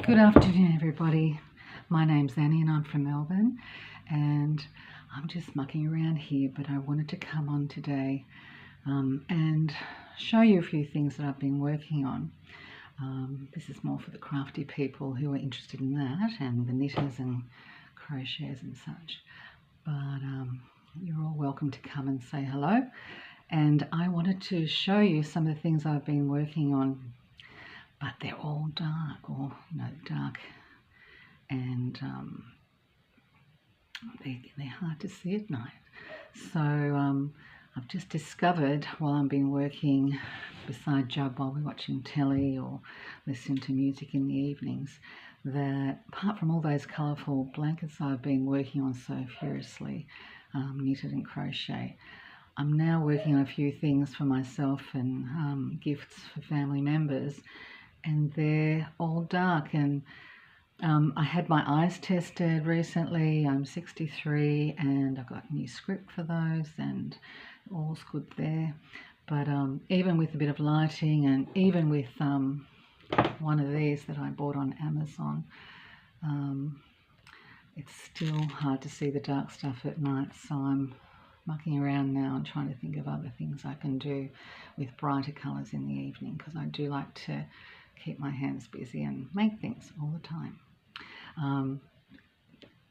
Good afternoon, everybody. My name's Annie and I'm from Melbourne, and I'm just mucking around here, but I wanted to come on today and show you a few things that I've been working on. This is more for the crafty people who are interested in that, and the knitters and crocheters and such. But you're all welcome to come and say hello. And I wanted to show you some of the things I've been working on, but they're all dark, or dark, and they're hard to see at night. So I've just discovered while I've been working beside Jug while we're watching telly or listening to music in the evenings, that apart from all those colourful blankets I've been working on so furiously, knitted and crochet, I'm now working on a few things for myself and gifts for family members, and they're all dark. And I had my eyes tested recently. I'm 63 and I've got a new script for those, and all's good there. But even with a bit of lighting, and even with one of these that I bought on Amazon, it's still hard to see the dark stuff at night. So I'm mucking around now and trying to think of other things I can do with brighter colours in the evening, because I do like to keep my hands busy and make things all the time.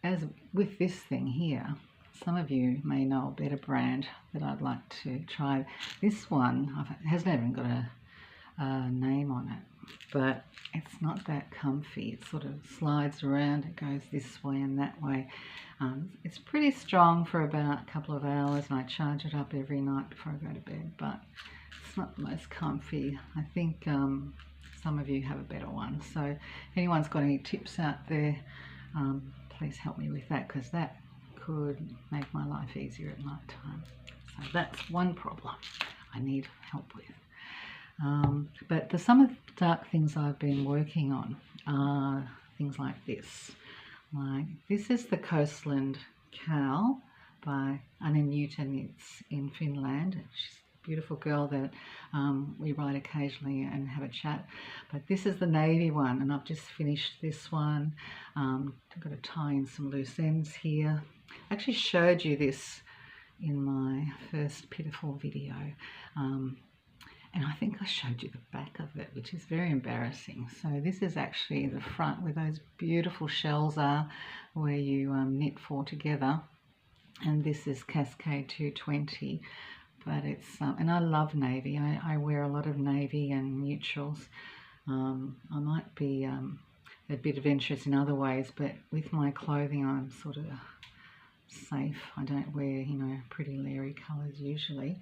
As with this thing here, some of you may know a better brand that I'd like to try. This one hasn't even got a name on it, but it's not that comfy. It sort of slides around, it goes this way and that way. It's pretty strong for about a couple of hours, and I charge it up every night before I go to bed, but it's not the most comfy. I think some of you have a better one, so if anyone's got any tips out there, please help me with that, because that could make my life easier at night time. So that's one problem I need help with. But some of the dark things I've been working on are things like this. Like this is the Coastland Cow by Anna Newton. It's in Finland. She's a beautiful girl that we write occasionally and have a chat. But this is the navy one, and I've just finished this one. I've got to tie in some loose ends here. I actually showed you this in my first pitiful video. And I think I showed you the back of it, which is very embarrassing. So this is actually the front, where those beautiful shells are, where you knit four together. And this is Cascade 220. But it's, and I love navy. I wear a lot of navy and neutrals. I might be a bit adventurous in other ways, but with my clothing I'm sort of safe. I don't wear, pretty leery colours usually.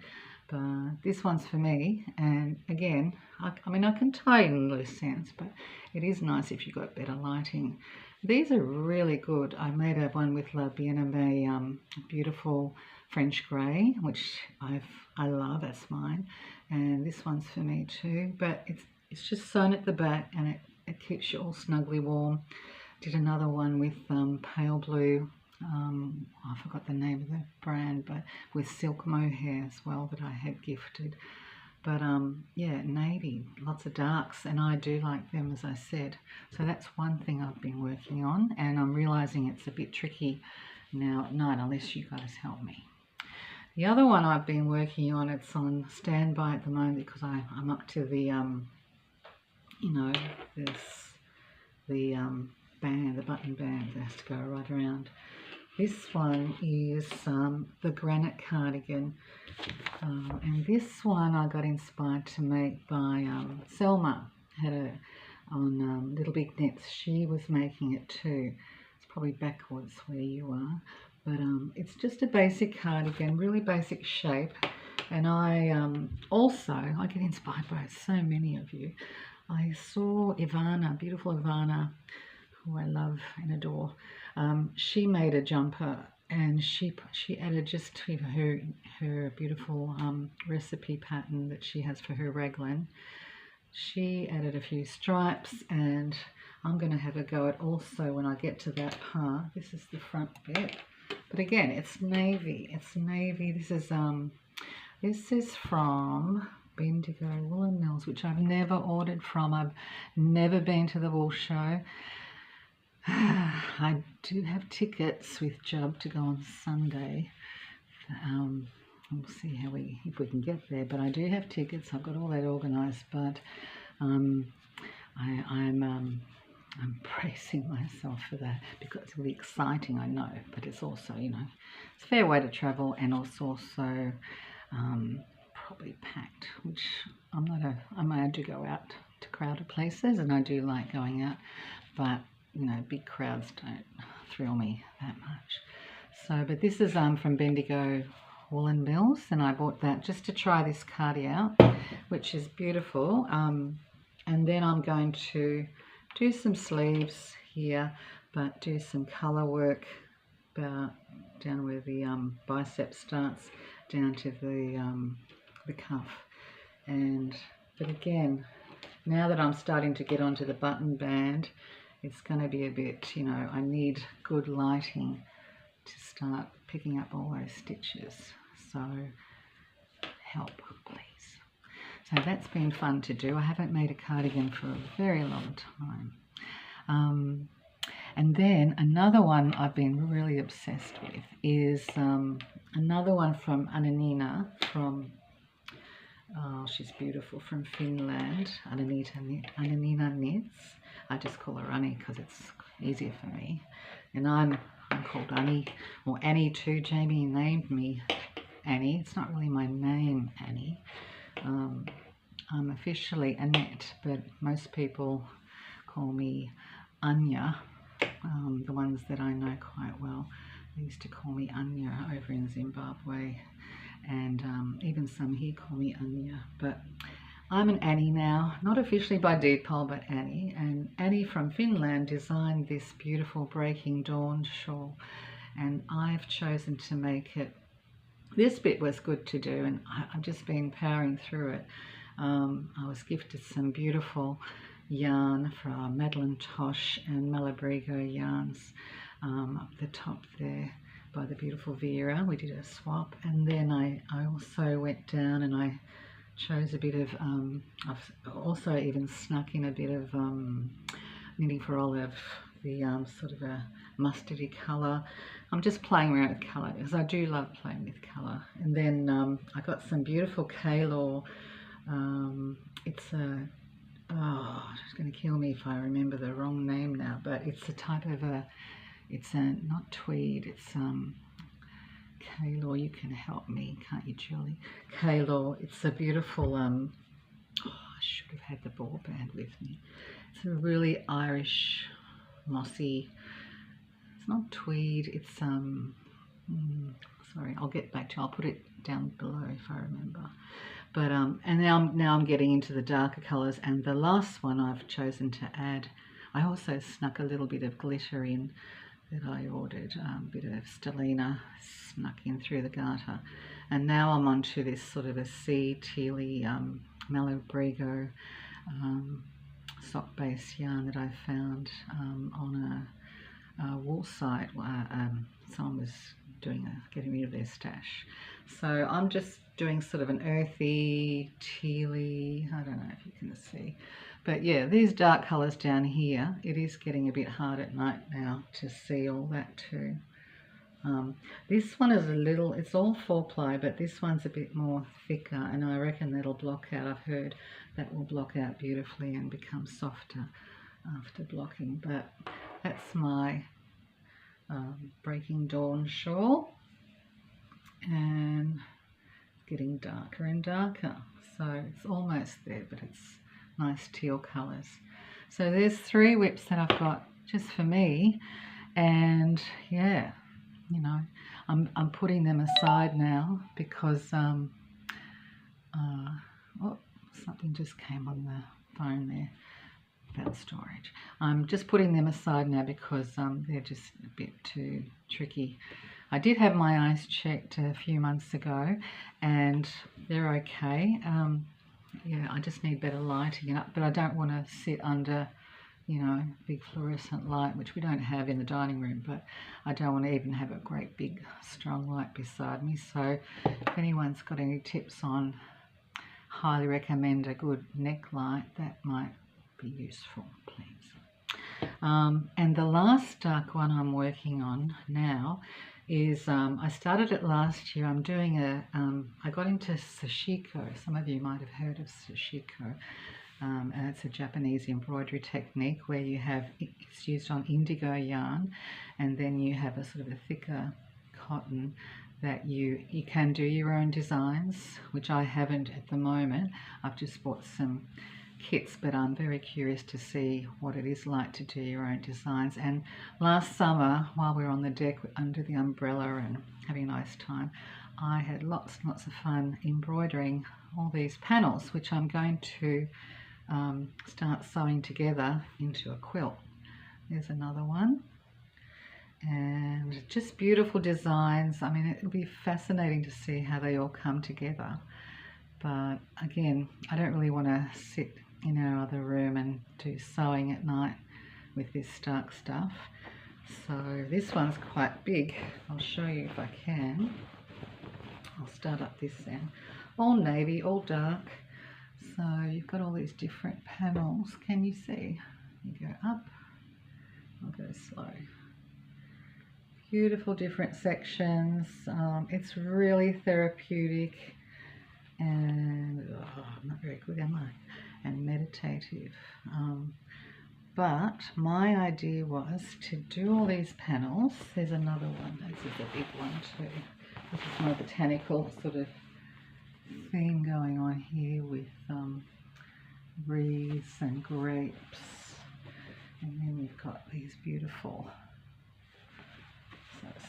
But this one's for me, and again, I mean I can tie in loose ends, but it is nice if you've got better lighting. These are really good. I made one with La Bien-Aimée, beautiful French grey, which I love, that's mine, and this one's for me too, but it's just sewn at the back, and it keeps you all snugly warm. Did another one with pale blue, I forgot the name of the brand, but with silk mohair as well that I had gifted. But yeah, navy, lots of darks, and I do like them, as I said. So that's one thing I've been working on, and I'm realizing it's a bit tricky now at night unless you guys help me. The other one I've been working on, it's on standby at the moment because I'm up to the band, the button band that has to go right around. This one is the granite cardigan, and this one I got inspired to make by Selma, on Little Big Knits. She was making it too. It's probably backwards where you are, but it's just a basic cardigan, really basic shape. And I get inspired by so many of you. I saw Ivana, beautiful Ivana, who I love and adore. She made a jumper, and she added just to her beautiful recipe pattern that she has for her raglan. She added a few stripes, and I'm going to have a go at also when I get to that part. This is the front bit, but again, it's navy. It's navy. This is from Bendigo Woolen Mills, which I've never ordered from. I've never been to the wool show. I do have tickets with Jub to go on Sunday. We'll see if we can get there, but I do have tickets. I've got all that organised, but I'm bracing myself for that because it'll be exciting, I know, but it's also, you know, it's a fair way to travel, and also probably packed, which I do go out to crowded places, and I do like going out, but you know, big crowds don't thrill me that much. So, but this is from Bendigo Woolen Mills, and I bought that just to try this cardi out, which is beautiful. And then I'm going to do some sleeves here, but do some colour work about down where the bicep starts down to the cuff. But again, now that I'm starting to get onto the button band, it's going to be a bit, you know, I need good lighting to start picking up all those stitches. So help, please. So that's been fun to do. I haven't made a cardigan for a very long time. And then another one I've been really obsessed with is another one from Ananina from, oh, she's beautiful, from Finland, Ananina Knits. I just call her Annie because it's easier for me. And I'm called Annie, or Annie too. Jamie named me Annie. It's not really my name, Annie. I'm officially Annette, but most people call me Anya. The ones that I know quite well, they used to call me Anya over in Zimbabwe, and even some here call me Anya. But I'm an Annie now, not officially by Depol, but Annie. And Annie from Finland designed this beautiful Breaking Dawn shawl, and I've chosen to make it. This bit was good to do, and I've just been powering through it. I was gifted some beautiful yarn from Madeline Tosh and Malabrigo Yarns up the top there by the beautiful Vera. We did a swap, and then I also went down and I chose a bit of, I've also even snuck in a bit of Knitting for Olive, the sort of a mustardy colour. I'm just playing around with colour because I do love playing with colour. And then I got some beautiful Calor. It's a, oh, it's going to kill me if I remember the wrong name now, but it's a type of it's not tweed, it's Calor. You can help me, can't you, Julie? Calor. It's a beautiful, oh, I should have had the ball band with me. It's a really Irish, mossy, it's not tweed, it's, sorry, I'll get back to you. I'll put it down below if I remember. But, and now I'm getting into the darker colours, and the last one I've chosen to add, I also snuck a little bit of glitter in that I ordered, a bit of Stellina snuck in through the garter. And now I'm onto this sort of a sea tealy Malabrigo sock base yarn that I found on a wool site. Someone was getting rid of their stash. So I'm just doing sort of an earthy, tealy, I don't know if you can see. But yeah, these dark colours down here, it is getting a bit hard at night now to see all that too. This one is a little, it's all 4-ply, but this one's a bit more thicker, and I reckon that'll block out. I've heard that will block out beautifully and become softer after blocking. But that's my Breaking Dawn shawl, and getting darker and darker. So it's almost there, but it's nice teal colours. So there's 3 whips that I've got just for me, and yeah, you know, I'm putting them aside now because oh, something just came on the phone there about storage. I'm just putting them aside now because they're just a bit too tricky. I did have my eyes checked a few months ago and they're okay. Yeah, I just need better lighting up, but I don't want to sit under, you know, big fluorescent light, which we don't have in the dining room, but I don't want to even have a great big strong light beside me. So if anyone's got any tips on highly recommend a good neck light. That might be useful, please. And the last dark one I'm working on now is, I started it last year. I'm doing I got into sashiko. Some of you might have heard of sashiko. And it's a Japanese embroidery technique where you have, it's used on indigo yarn, and then you have a sort of a thicker cotton that you can do your own designs, which I haven't at the moment. I've just bought some kits, but I'm very curious to see what it is like to do your own designs. And last summer, while we were on the deck under the umbrella and having a nice time, I had lots and lots of fun embroidering all these panels, which I'm going to start sewing together into a quilt. There's another one, and just beautiful designs. I mean, it'll be fascinating to see how they all come together. But again, I don't really want to sit in our other room and do sewing at night with this dark stuff. So this one's quite big. I'll show you if I can. I'll start up this end. All navy, all dark. So you've got all these different panels. Can you see? You go up. I'll go slow. Beautiful different sections. It's really therapeutic and I'm not very good, am I? And meditative. But my idea was to do all these panels. There's another one. This is a big one too. This is my botanical sort of theme going on here with wreaths and grapes, and then you've got these beautiful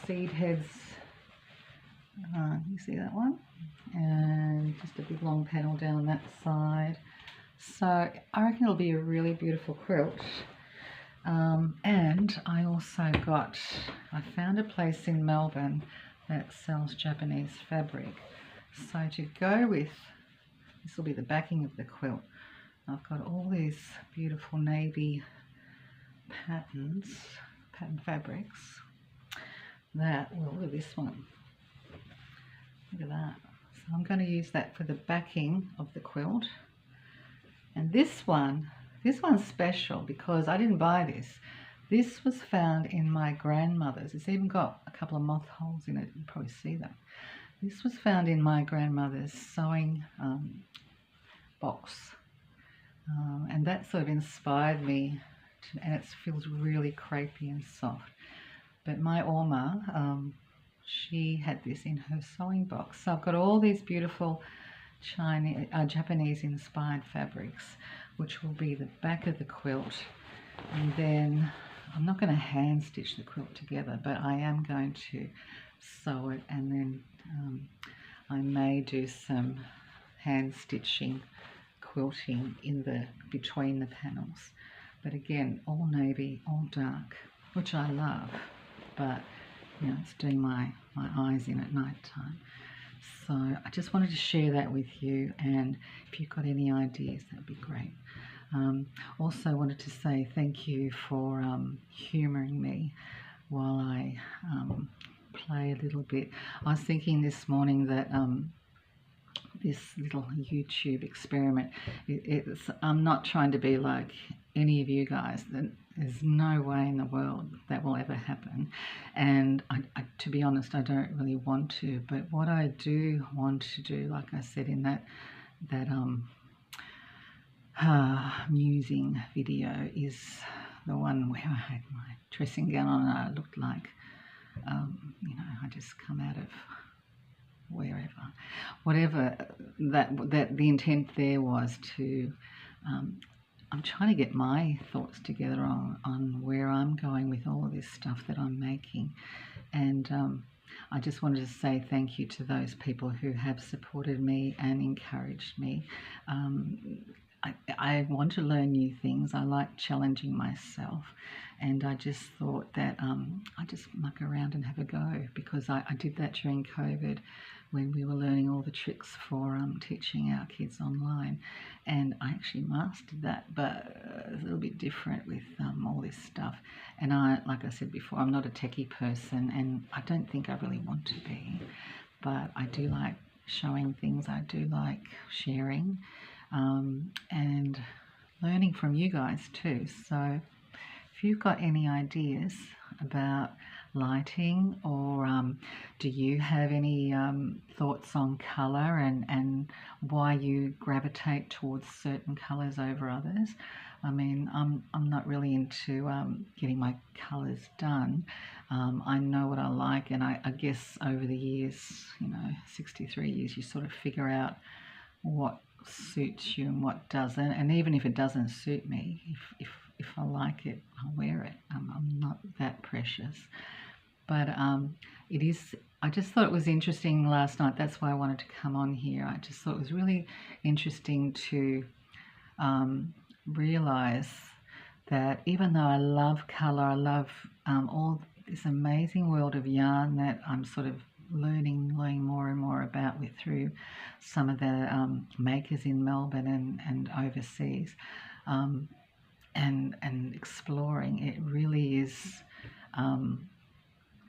seed heads. You see that one? And just a big long panel down that side. So I reckon it'll be a really beautiful quilt. And I also I found a place in Melbourne that sells Japanese fabric. So to go with, this will be the backing of the quilt. I've got all these beautiful navy pattern fabrics that will, look at this one. Look at that. So I'm going to use that for the backing of the quilt. And this one's special because I didn't buy this. This was found in my grandmother's. It's even got a couple of moth holes in it. You can probably see that. This was found in my grandmother's sewing box. And that sort of inspired me, and it feels really crepey and soft. But my Oma, she had this in her sewing box. So I've got all these beautiful Japanese inspired fabrics, which will be the back of the quilt. And then I'm not going to hand stitch the quilt together, but I am going to sew it, and then I may do some hand stitching quilting in between the panels. But again, all navy, all dark, which I love, but you know, it's doing my eyes in at night time. So I just wanted to share that with you, and if you've got any ideas, that would be great. Also wanted to say thank you for humouring me while I play a little bit. I was thinking this morning that this little YouTube experiment, I'm not trying to be like any of you guys. There's no way in the world that will ever happen, and to be honest, I don't really want to. But what I do want to do, like I said in that musing video, is the one where I had my dressing gown on and I looked like you know, I just come out of wherever, whatever that the intent there was to I'm trying to get my thoughts together on where I'm going with all of this stuff that I'm making. And I just wanted to say thank you to those people who have supported me and encouraged me. I want to learn new things. I like challenging myself, and I just thought that I just muck around and have a go, because I did that during COVID when we were learning all the tricks for teaching our kids online, and I actually mastered that, but it's a little bit different with all this stuff. And like I said before, I'm not a techie person, and I don't think I really want to be, but I do like showing things. I do like sharing and learning from you guys too. So if you've got any ideas about lighting, or do you have any thoughts on colour and why you gravitate towards certain colours over others? I mean, I'm not really into getting my colours done. I know what I like, and I guess over the years, 63 years, you sort of figure out what suits you and what doesn't. And even if it doesn't suit me, if I like it, I'll wear it. I'm not that precious. But it is, I just thought it was interesting last night. That's why I wanted to come on here. I just thought it was really interesting to realise that even though I love colour, I love all this amazing world of yarn that I'm sort of learning more and more about through some of the makers in Melbourne and overseas, and exploring. It really is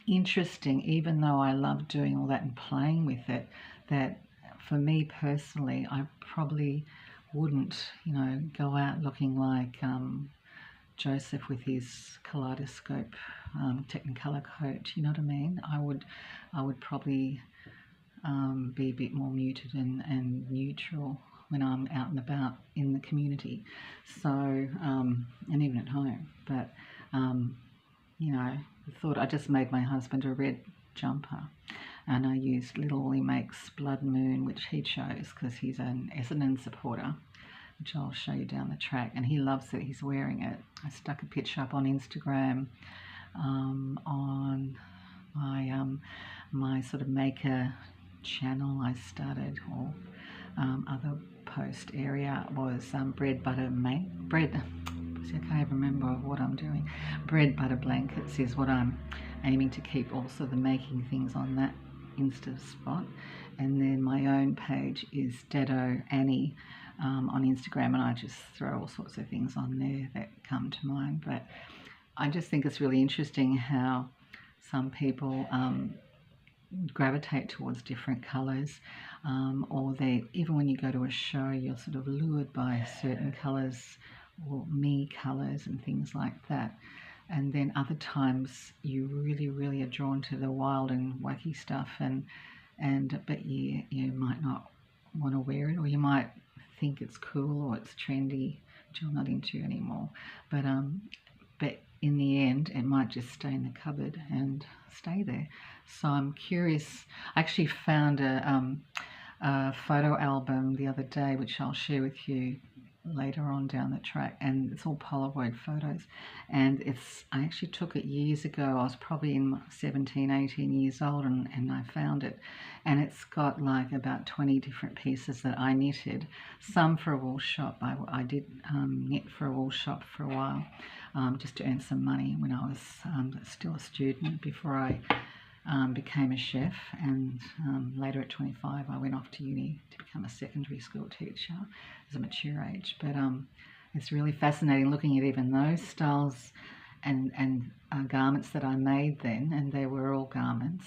interesting, even though I love doing all that and playing with it, that for me personally, I probably wouldn't, go out looking like Joseph with his kaleidoscope Technicolor coat. You know what I mean? I would probably be a bit more muted and neutral when I'm out and about in the community. So and even at home. But I thought I just made my husband a red jumper, and I used Little Woolie makes Bloodmoon, which he chose because he's an Essendon supporter, which I'll show you down the track, and he loves it. He's wearing it. I stuck a picture up on Instagram on my sort of maker channel I started, or other post area was bread butter bread. See, I can't even remember what I'm doing. Bread butter blankets is what I'm aiming to keep. Also the making things on that Insta spot, and then my own page is Dado Annie on Instagram, and I just throw all sorts of things on there that come to mind. But I just think it's really interesting how some people gravitate towards different colours, or even when you go to a show, you're sort of lured by certain colours or me colours and things like that. And then other times you really are drawn to the wild and wacky stuff, but you might not want to wear it, or you might think it's cool or it's trendy, which I'm not into anymore. But in the end, it might just stay in the cupboard and stay there. So I'm curious. I actually found a photo album the other day, which I'll share with you later on down the track, and it's all Polaroid photos, and I actually took it years ago. I was probably in 17, 18 years old, and I found it, and it's got like about 20 different pieces that I knitted, some for a wool shop. I did knit for a wool shop for a while, just to earn some money when I was still a student, before I became a chef, and later at 25 I went off to uni to become a secondary school teacher as a mature age. But it's really fascinating looking at even those styles and garments that I made then, and they were all garments,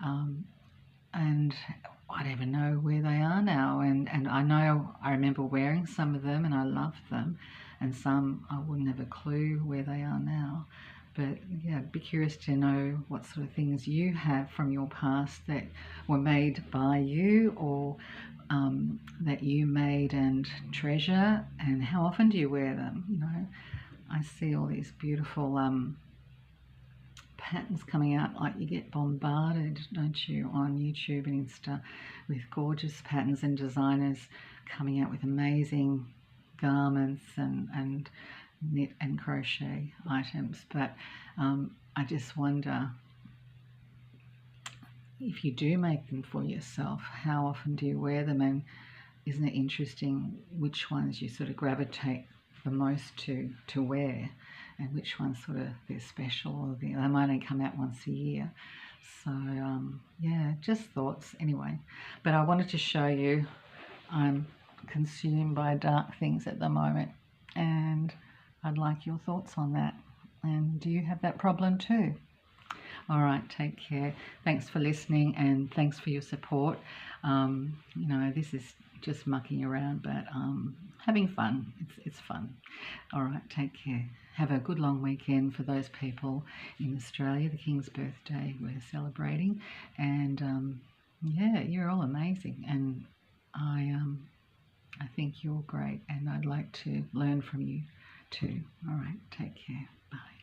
and I don't even know where they are now, and I remember wearing some of them and I loved them, and some I wouldn't have a clue where they are now. But yeah, I'd be curious to know what sort of things you have from your past that were made by you, or that you made and treasure, and how often do you wear them? I see all these beautiful patterns coming out, like you get bombarded, don't you, on YouTube and Insta with gorgeous patterns and designers coming out with amazing garments and knit and crochet items. But I just wonder, if you do make them for yourself, how often do you wear them, and isn't it interesting which ones you sort of gravitate the most to wear, and which ones sort of they're special, or they might only come out once a year. So yeah, just thoughts anyway. But I wanted to show you I'm consumed by dark things at the moment, and I'd like your thoughts on that. And do you have that problem too? All right, take care. Thanks for listening and thanks for your support. You know, this is just mucking around, but having fun. It's fun. All right, take care. Have a good long weekend for those people in Australia. The King's birthday we're celebrating, and yeah, you're all amazing, and I think you're great, and I'd like to learn from you too. All right, take care. Bye.